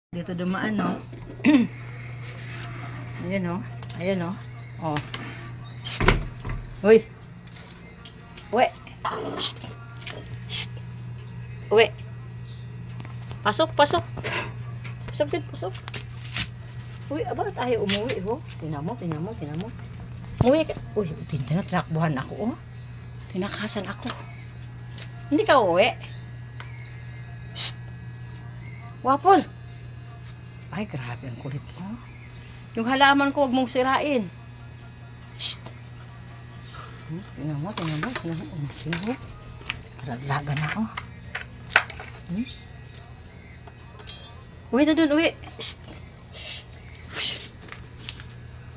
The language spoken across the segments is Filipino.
Dito dumaan, no? Ayan, no? Ayan, no? Oh. Shh. Uy. Uwi. Shh. Shh. Uwi. Pasok, pasok. Pasok din, pasok. Uy, aba, tayo umuwi, oh. Tingnan mo, tingnan mo, tingnan mo. Umuwi ka. Uy, tingnan na, tinakbuhan ako, oh. Tinakasan ako. Hindi ka uwi. Shh. Wapol. Ay, grabe ang kulit mo. Yung halaman ko, huwag mong sirain. Shh. Tingnan mo, tingnan mo, tingnan mo. Tingnan mo. Laglagan na ako. Uwi na dun, uwi. Shh.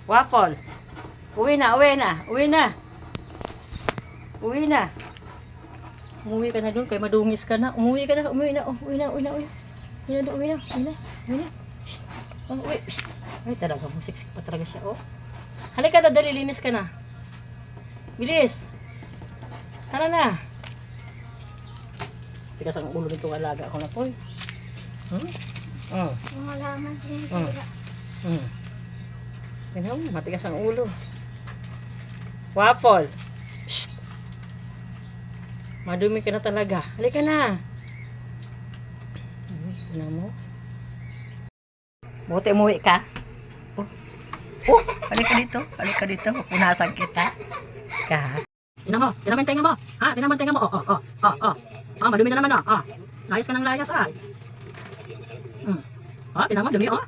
Waffle. Uwi na, uwi na, uwi na. Uwi na. Umuwi ka na dun, kaya madungis ka na. Umuwi ka na, umuwi na, oh, uwi na, uwi na, uwi. Uwi na, uwi na, uwi na, uwi na. Shh. Oh, uwi. Shh. Ay, talaga mo, siksik pa talaga siya, oh. Halika na, dali, linis ka na. Bilis. Tara na. Tigas ang ulo nitong alaga ako na po, eh. Yung halaman sinisira. Tingnan mo, matigas ang ulo. Waffle. Shh. Madumi ka na talaga. Halika na. Tingnan mo. Buti umuwi ka. Oh. Oh, halika dito. Halika dito. Punasan kita. Ka. Tingnan mo. Tingnan mo yung tenga mo. Ha? Tingnan mo yung tenga mo. Oh, madumi na naman, oh. Oh. Layas ka ng layas, ah. Oh, tingnan mo, dumi, oh.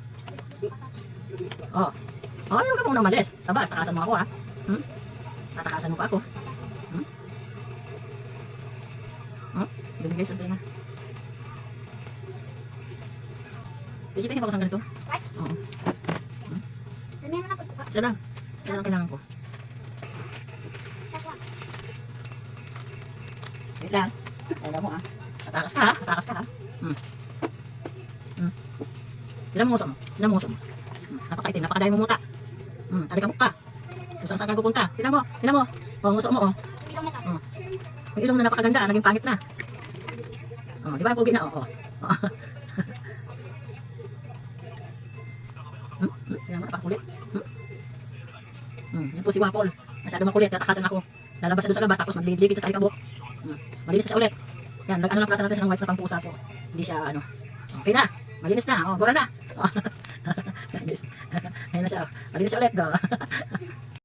Oh. Oh, ayaw ka muna umalis. Tabas, takasan mo ako, ha. Tatakasan mo pa ako. Dumi guys, ang tenga. Ikita niyo pa ko sa ganito? Wipes? Oo. Dami na napagpuka. Isa lang. Isa lang kailangan ko. Wait lang. Alam mo, ah. Tatakas ka, ha. Tatakas ka, ha. Tignan mo nguso mo. Tignan mo nguso mo. Napakaitim, napakadami mo muta. Talikabok ka. Kung saan ka pupunta. Tignan mo, tignan mo. Oh, nguso mo, oh. Ilong na to. Oh. Yung ilong na napakaganda, naging pangit na. Oh, di ba yung pugi na, oh. Tignan mo, napakulit. Yan po si Wapol. Masyado makulit, tatakasan ako. Lalabas na doon sa labas, tapos magligid sa alikabok. Malinis na siya ulit. Yan, ano lang klasa natin siya ng wipes sa pangpusa po. Hindi siya, ano. Okay na. Malinis na. Oh, gura na. Ayun na siya. Malinis siya ulit, do.